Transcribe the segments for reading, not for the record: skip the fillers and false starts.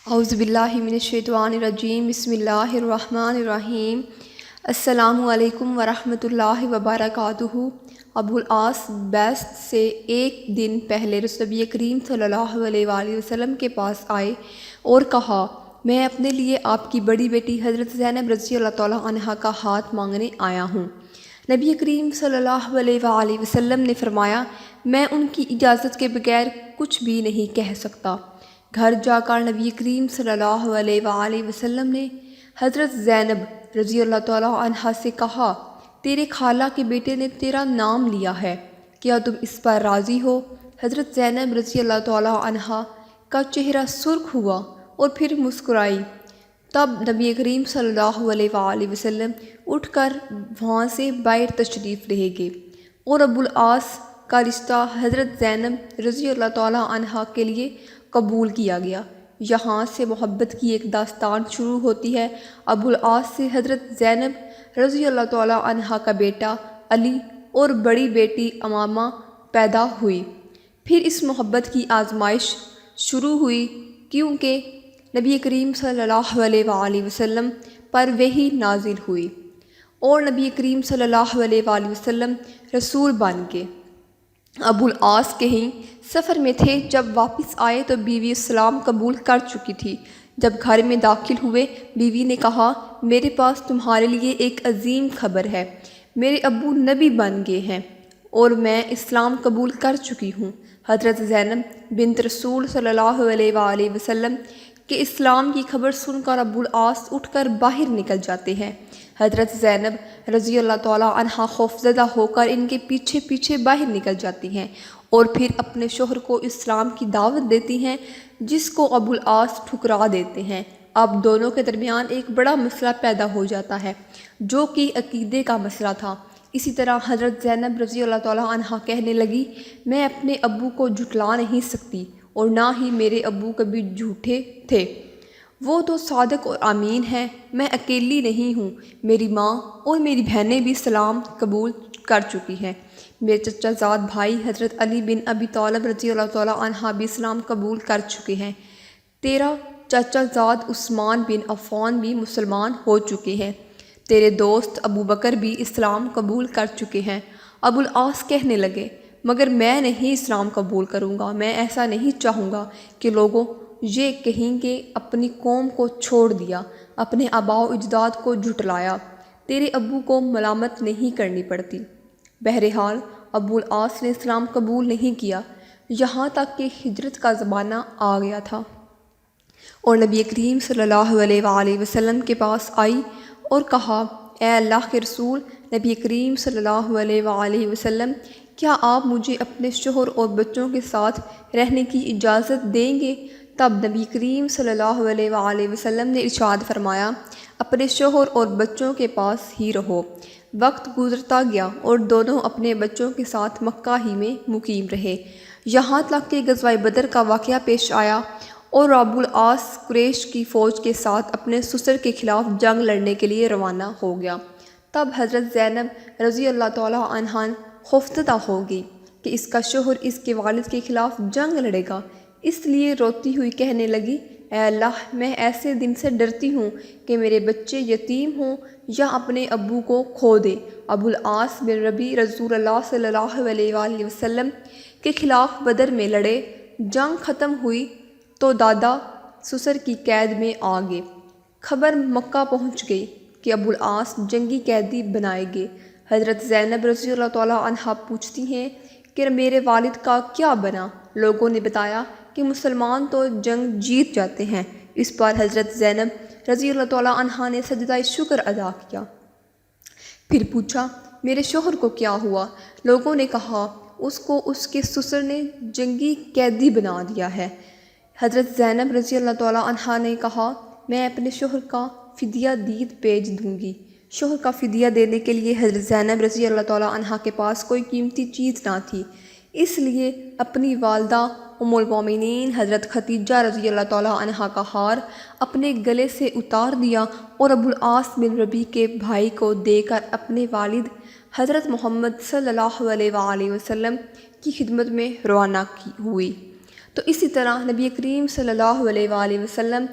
اعوذ باللہ من الشیطان الرجیم بسم اللہ الرحمن الرحیم السلام علیکم ورحمۃ اللہ وبرکاتہ۔ ابو العاص بیست سے ایک دن پہلے نبی کریم صلی اللہ علیہ وآلہ وسلم کے پاس آئے اور کہا، میں اپنے لیے آپ کی بڑی بیٹی حضرت زینب رضی اللہ تعالیٰ عنہا کا ہاتھ مانگنے آیا ہوں۔ نبی کریم صلی اللہ علیہ وآلہ وسلم نے فرمایا، میں ان کی اجازت کے بغیر کچھ بھی نہیں کہہ سکتا۔ گھر جا کر نبی کریم صلی اللہ علیہ وآلہ وسلم نے حضرت زینب رضی اللہ تعالیٰ عنہا سے کہا، تیرے خالہ کے بیٹے نے تیرا نام لیا ہے، کیا تم اس پر راضی ہو؟ حضرت زینب رضی اللہ تعالیٰ عنہا کا چہرہ سرخ ہوا اور پھر مسکرائی۔ تب نبی کریم صلی اللہ علیہ وآلہ وسلم اٹھ کر وہاں سے باہر تشریف لے گئے اور ابو العاص کا رشتہ حضرت زینب رضی اللہ تعالیٰ عنہا کے لیے قبول کیا گیا۔ یہاں سے محبت کی ایک داستان شروع ہوتی ہے۔ ابو العاص سے حضرت زینب رضی اللہ تعالیٰ عنہا کا بیٹا علی اور بڑی بیٹی امامہ پیدا ہوئی۔ پھر اس محبت کی آزمائش شروع ہوئی، کیونکہ نبی کریم صلی اللہ علیہ وآلہ وسلم پر وحی نازل ہوئی اور نبی کریم صلی اللہ علیہ وآلہ وسلم رسول بن گئے۔ ابو العاص کہیں سفر میں تھے، جب واپس آئے تو بیوی اسلام قبول کر چکی تھی۔ جب گھر میں داخل ہوئے، بیوی نے کہا، میرے پاس تمہارے لیے ایک عظیم خبر ہے، میرے ابو نبی بن گئے ہیں اور میں اسلام قبول کر چکی ہوں۔ حضرت زینب بنت رسول صلی اللہ علیہ وآلہ وسلم کے اسلام کی خبر سن کر ابو العاص اٹھ کر باہر نکل جاتے ہیں۔ حضرت زینب رضی اللہ تعالیٰ عنہا خوفزدہ ہو کر ان کے پیچھے پیچھے باہر نکل جاتی ہیں اور پھر اپنے شوہر کو اسلام کی دعوت دیتی ہیں، جس کو ابو العاص ٹھکرا دیتے ہیں۔ اب دونوں کے درمیان ایک بڑا مسئلہ پیدا ہو جاتا ہے، جو کہ عقیدے کا مسئلہ تھا۔ اسی طرح حضرت زینب رضی اللہ تعالیٰ عنہا کہنے لگی، میں اپنے ابو کو جھٹلا نہیں سکتی اور نہ ہی میرے ابو کبھی جھوٹے تھے، وہ تو صادق اور امین ہیں۔ میں اکیلی نہیں ہوں، میری ماں اور میری بہنیں بھی اسلام قبول کر چکی ہیں۔ میرے چچا زاد بھائی حضرت علی بن ابی طالب رضی اللہ تعالیٰ عنہ بھی اسلام قبول کر چکے ہیں۔ تیرا چچا زاد عثمان بن عفان بھی مسلمان ہو چکے ہیں۔ تیرے دوست ابو بکر بھی اسلام قبول کر چکے ہیں۔ ابو العاص کہنے لگے، مگر میں نہیں اسلام قبول کروں گا۔ میں ایسا نہیں چاہوں گا کہ لوگوں یہ کہیں کہ اپنی قوم کو چھوڑ دیا، اپنے آباء و اجداد کو جھٹلایا، تیرے ابو کو ملامت نہیں کرنی پڑتی۔ بہرحال ابو العاص نے اسلام قبول نہیں کیا، یہاں تک کہ ہجرت کا زمانہ آ گیا تھا اور نبی کریم صلی اللہ علیہ وآلہ وسلم کے پاس آئی اور کہا، اے اللہ کے رسول نبی کریم صلی اللہ علیہ وآلہ وسلم، کیا آپ مجھے اپنے شوہر اور بچوں کے ساتھ رہنے کی اجازت دیں گے؟ تب نبی کریم صلی اللہ علیہ وآلہ وسلم نے ارشاد فرمایا، اپنے شوہر اور بچوں کے پاس ہی رہو۔ وقت گزرتا گیا اور دونوں اپنے بچوں کے ساتھ مکہ ہی میں مقیم رہے، یہاں تک کہ غزوہ بدر کا واقعہ پیش آیا اور ابو العاص قریش کی فوج کے ساتھ اپنے سسر کے خلاف جنگ لڑنے کے لیے روانہ ہو گیا۔ تب حضرت زینب رضی اللہ تعالیٰ عنہا خوفزدہ ہو گئی کہ اس کا شوہر اس کے والد کے خلاف جنگ لڑے گا، اس لیے روتی ہوئی کہنے لگی، اے اللہ، میں ایسے دن سے ڈرتی ہوں کہ میرے بچے یتیم ہوں یا اپنے ابو کو کھو دے۔ ابو العاص بن ربیع رسول اللہ صلی اللہ علیہ وآلہ وسلم کے خلاف بدر میں لڑے، جنگ ختم ہوئی تو دادا سسر کی قید میں آ گئے۔ خبر مکہ پہنچ گئی کہ ابو العاص جنگی قیدی بنائے گئے۔ حضرت زینب رضی اللہ تعالیٰ عنہا پوچھتی ہیں کہ میرے والد کا کیا بنا؟ لوگوں نے بتایا کہ مسلمان تو جنگ جیت جاتے ہیں۔ اس پر حضرت زینب رضی اللہ تعالیٰ عنہا نے سجدہ شکر ادا کیا۔ پھر پوچھا، میرے شوہر کو کیا ہوا؟ لوگوں نے کہا، اس کو اس کے سسر نے جنگی قیدی بنا دیا ہے۔ حضرت زینب رضی اللہ تعالیٰ عنہا نے کہا، میں اپنے شوہر کا فدیہ دیت بھیج دوں گی۔ شوہر کا فدیہ دینے کے لیے حضرت زینب رضی اللہ تعالیٰ عنہا کے پاس کوئی قیمتی چیز نہ تھی، اس لیے اپنی والدہ ام المومنین حضرت ختیجہ رضی اللہ تعالیٰ عنہا کا ہار اپنے گلے سے اتار دیا اور ابو العاص بن ربیع کے بھائی کو دے کر اپنے والد حضرت محمد صلی اللہ علیہ وآلہ وسلم کی خدمت میں روانہ ہوئی۔ تو اسی طرح نبی کریم صلی اللہ علیہ وآلہ وسلم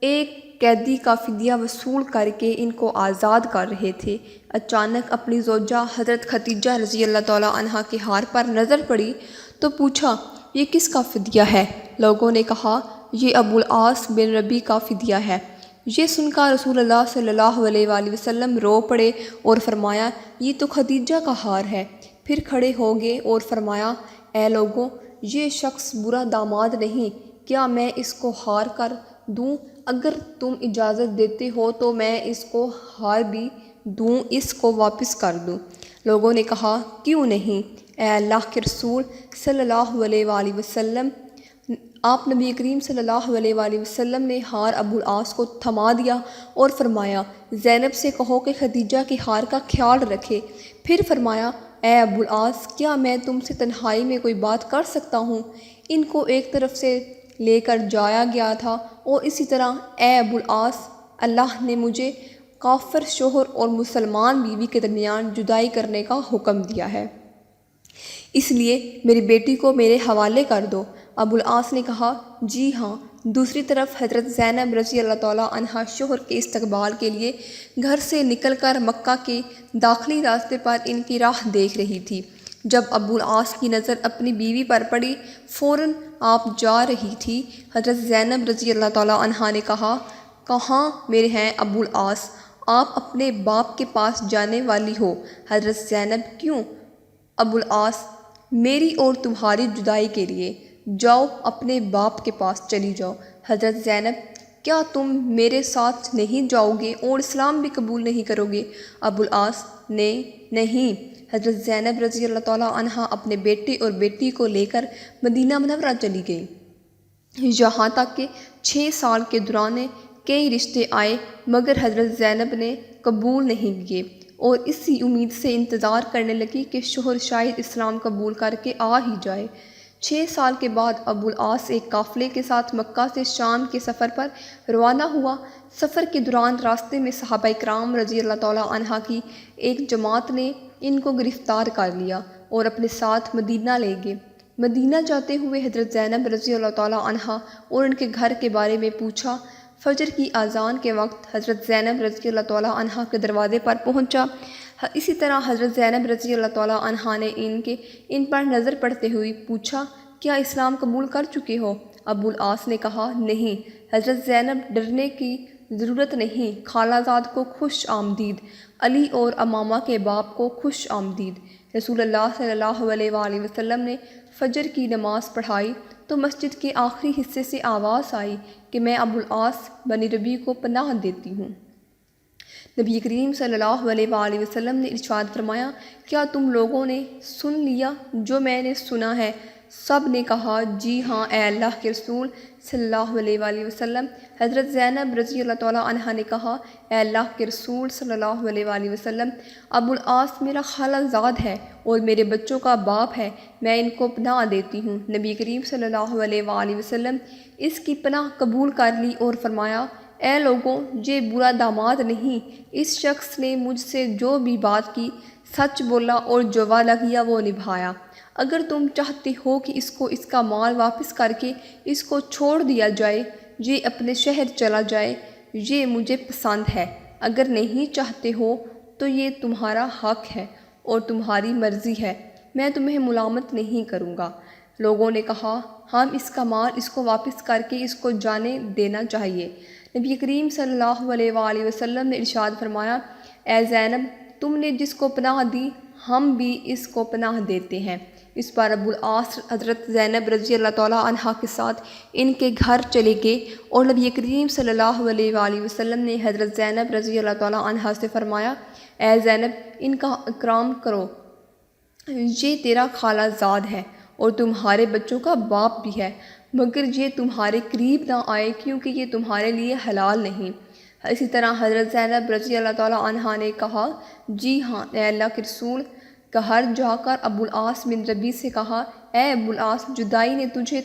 ایک قیدی کا فدیہ وصول کر کے ان کو آزاد کر رہے تھے۔ اچانک اپنی زوجہ حضرت خدیجہ رضی اللہ تعالیٰ عنہا کے ہار پر نظر پڑی تو پوچھا، یہ کس کا فدیہ ہے؟ لوگوں نے کہا، یہ ابو العاص بن ربیع کا فدیہ ہے۔ یہ سن کر رسول اللہ صلی اللہ علیہ وآلہ وسلم رو پڑے اور فرمایا، یہ تو خدیجہ کا ہار ہے۔ پھر کھڑے ہو گئے اور فرمایا، اے لوگوں، یہ شخص برا داماد نہیں، کیا میں اس کو ہار کر دوں؟ اگر تم اجازت دیتے ہو تو میں اس کو ہار بھی دوں، اس کو واپس کر دوں۔ لوگوں نے کہا، کیوں نہیں اے اللہ کے رسول صلی اللہ علیہ وآلہ وسلم۔ آپ نبی کریم صلی اللہ علیہ وآلہ وسلم نے ہار ابو العاص کو تھما دیا اور فرمایا، زینب سے کہو کہ خدیجہ کے ہار کا خیال رکھے۔ پھر فرمایا، اے ابو العاص، کیا میں تم سے تنہائی میں کوئی بات کر سکتا ہوں؟ ان کو ایک طرف سے لے کر جایا گیا تھا اور اسی طرح، اے ابو العاص، اللہ نے مجھے کافر شوہر اور مسلمان بیوی کے درمیان جدائی کرنے کا حکم دیا ہے، اس لیے میری بیٹی کو میرے حوالے کر دو۔ ابو العاص نے کہا، جی ہاں۔ دوسری طرف حضرت زینب رضی اللہ تعالیٰ عنہا شوہر کے استقبال کے لیے گھر سے نکل کر مکہ کے داخلی راستے پر ان کی راہ دیکھ رہی تھی۔ جب ابو العاص کی نظر اپنی بیوی پر پڑی، فوراً آپ جا رہی تھی، حضرت زینب رضی اللہ تعالیٰ عنہا نے کہا، کہاں میرے ہیں ابو العاص؟ آپ اپنے باپ کے پاس جانے والی ہو؟ حضرت زینب، کیوں؟ ابو العاص، میری اور تمہاری جدائی کے لیے۔ جاؤ، اپنے باپ کے پاس چلی جاؤ۔ حضرت زینب، کیا تم میرے ساتھ نہیں جاؤ گے اور اسلام بھی قبول نہیں کرو گے؟ ابو العاص، نہیں۔ حضرت زینب رضی اللہ تعالیٰ عنہا اپنے بیٹے اور بیٹی کو لے کر مدینہ منورہ چلی گئیں، یہاں تک کہ 6 سال کے دوران کئی رشتے آئے مگر حضرت زینب نے قبول نہیں کیے اور اسی امید سے انتظار کرنے لگی کہ شوہر شاید اسلام قبول کر کے آ ہی جائے۔ 6 سال کے بعد ابو العاص ایک قافلے کے ساتھ مکہ سے شام کے سفر پر روانہ ہوا۔ سفر کے دوران راستے میں صحابہ کرام رضی اللہ تعالیٰ عنہ کی ایک جماعت نے ان کو گرفتار کر لیا اور اپنے ساتھ مدینہ لے گئے۔ مدینہ جاتے ہوئے حضرت زینب رضی اللہ تعالیٰ عنہ اور ان کے گھر کے بارے میں پوچھا۔ فجر کی اذان کے وقت حضرت زینب رضی اللہ تعالیٰ عنہ کے دروازے پر پہنچا۔ اسی طرح حضرت زینب رضی اللہ تعالیٰ عنہ نے ان پر نظر پڑتے ہوئے پوچھا، کیا اسلام قبول کر چکے ہو؟ ابو العاص نے کہا، نہیں۔ حضرت زینب، ڈرنے کی ضرورت نہیں، خالہ زاد کو خوش آمدید، علی اور امامہ کے باپ کو خوش آمدید۔ رسول اللہ صلی اللہ علیہ وآلہ وسلم نے فجر کی نماز پڑھائی تو مسجد کے آخری حصے سے آواز آئی کہ میں ابو العاص بن ربیع کو پناہ دیتی ہوں۔ نبی کریم صلی اللہ علیہ وآلہ وسلم نے ارشاد فرمایا، کیا تم لوگوں نے سن لیا جو میں نے سنا ہے؟ سب نے کہا، جی ہاں اے اللہ کے رسول صلی اللہ علیہ وآلہ وسلم۔ حضرت زینب رضی اللہ تعالیٰ عنہا نے کہا، اے اللہ کے رسول صلی اللہ علیہ وآلہ وسلم، ابو العاص میرا خالہ زاد ہے اور میرے بچوں کا باپ ہے، میں ان کو پناہ دیتی ہوں۔ نبی کریم صلی اللہ علیہ وآلہ وسلم اس کی پناہ قبول کر لی اور فرمایا، اے لوگوں، یہ برا داماد نہیں، اس شخص نے مجھ سے جو بھی بات کی سچ بولا اور جو وعدہ کیا وہ نبھایا۔ اگر تم چاہتے ہو کہ اس کو اس کا مال واپس کر کے اس کو چھوڑ دیا جائے، یہ اپنے شہر چلا جائے، یہ مجھے پسند ہے۔ اگر نہیں چاہتے ہو تو یہ تمہارا حق ہے اور تمہاری مرضی ہے، میں تمہیں ملامت نہیں کروں گا۔ لوگوں نے کہا، ہم اس کا مال اس کو واپس کر کے اس کو جانے دینا چاہیے۔ نبی کریم صلی اللہ علیہ وآلہ وسلم نے ارشاد فرمایا، اے زینب، تم نے جس کو پناہ دی ہم بھی اس کو پناہ دیتے ہیں۔ اس پر ابو العاص حضرت زینب رضی اللہ تعالیٰ عنہا کے ساتھ ان کے گھر چلے گئے اور نبی کریم صلی اللہ علیہ وآلہ وسلم نے حضرت زینب رضی اللہ تعالیٰ عنہا سے فرمایا، اے زینب، ان کا اکرام کرو، یہ تیرا خالہ زاد ہے اور تمہارے بچوں کا باپ بھی ہے، مگر یہ تمہارے قریب نہ آئے کیونکہ یہ تمہارے لیے حلال نہیں۔ اسی طرح حضرت زینب رضی اللہ تعالیٰ عنہا نے کہا، جی ہاں اے اللہ کے رسول۔ گھر جا کر ابو العاص بن ربیع سے کہا، اے ابو العاص، جدائی نے تجھے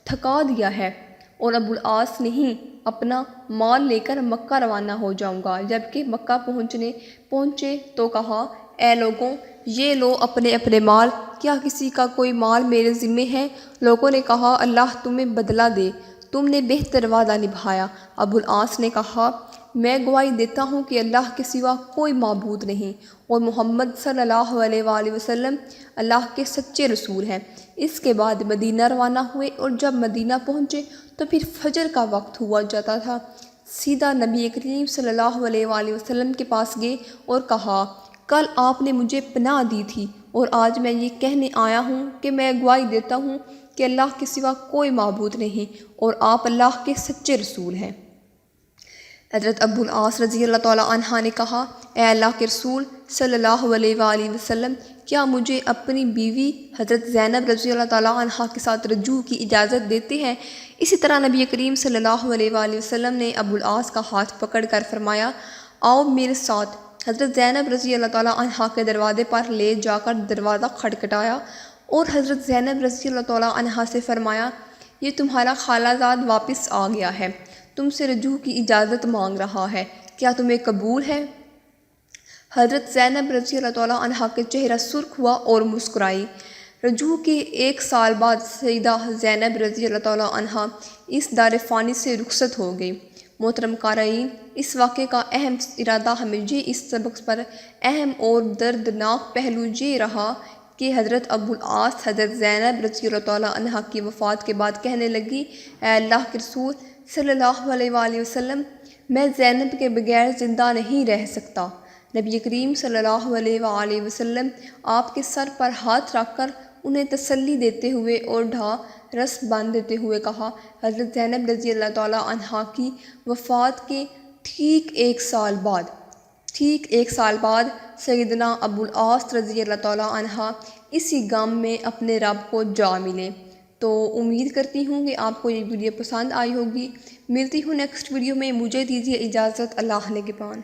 تھکا دیا ہے اور ابو العاص نہیں، اپنا مال لے کر مکہ روانہ ہو جاؤں گا۔ جبکہ مکہ پہنچے تو کہا، اے لوگوں، یہ لو اپنے اپنے مال، کیا کسی کا کوئی مال میرے ذمے ہے؟ لوگوں نے کہا اللہ تمہیں بدلہ دے، تم نے بہتر وعدہ نبھایا۔ ابو العاص نے کہا میں گواہی دیتا ہوں کہ اللہ کے سوا کوئی معبود نہیں اور محمد صلی اللہ علیہ وآلہ وسلم اللہ کے سچے رسول ہیں۔ اس کے بعد مدینہ روانہ ہوئے اور جب مدینہ پہنچے تو پھر فجر کا وقت ہوا جاتا تھا۔ سیدھا نبی کریم صلی اللہ علیہ وآلہ وسلم کے پاس گئے اور کہا کل آپ نے مجھے پناہ دی تھی اور آج میں یہ کہنے آیا ہوں کہ میں گواہی دیتا ہوں کہ اللہ کے سوا کوئی معبود نہیں اور آپ اللہ کے سچے رسول ہیں۔ حضرت ابو العاص رضی اللہ تعالیٰ عنہ نے کہا اے اللہ کے رسول صلی اللہ علیہ وآلہ وسلم، کیا مجھے اپنی بیوی حضرت زینب رضی اللہ تعالیٰ عنہ کے ساتھ رجوع کی اجازت دیتے ہیں؟ اسی طرح نبی کریم صلی اللہ علیہ وآلہ وسلم نے ابو العاص کا ہاتھ پکڑ کر فرمایا آؤ میرے ساتھ۔ حضرت زینب رضی اللہ تعالیٰ عنہ کے دروازے پر لے جا کر دروازہ کھٹکھٹایا اور حضرت زینب رضی اللہ تعالیٰ عنہ سے فرمایا یہ تمہارا خالہ زاد واپس آ گیا ہے، تم سے رجوع کی اجازت مانگ رہا ہے، کیا تمہیں قبول ہے؟ حضرت زینب رضی اللہ تعالیٰ عنہ کے چہرہ سرخ ہوا اور مسکرائی۔ رجوع کے 1 سال بعد سیدہ زینب رضی اللہ تعالیٰ عنہ اس دار فانی سے رخصت ہو گئی۔ محترم قارئین، اس واقعے کا اہم ارادہ ہمیں یہ اس سبق پر اہم اور دردناک پہلو یہ رہا کہ حضرت ابو العاص حضرت زینب رضی اللہ تعالیٰ عنہ کی وفات کے بعد کہنے لگی اے اللہ کے رسول صلی اللہ علیہ وآلہ وسلم، میں زینب کے بغیر زندہ نہیں رہ سکتا۔ نبی کریم صلی اللہ علیہ وآلہ وسلم آپ کے سر پر ہاتھ رکھ کر انہیں تسلی دیتے ہوئے اور رس باندھ دیتے ہوئے کہا حضرت زینب رضی اللہ تعالیٰ عنہ کی وفات کے ٹھیک ایک سال بعد سیدنا ابو العاص رضی اللہ تعالیٰ عنہ اسی غم میں اپنے رب کو جا ملے۔ تو امید کرتی ہوں کہ آپ کو یہ ویڈیو پسند آئی ہوگی۔ ملتی ہوں نیکسٹ ویڈیو میں، مجھے دیجیے اجازت، اللہ نگہبان۔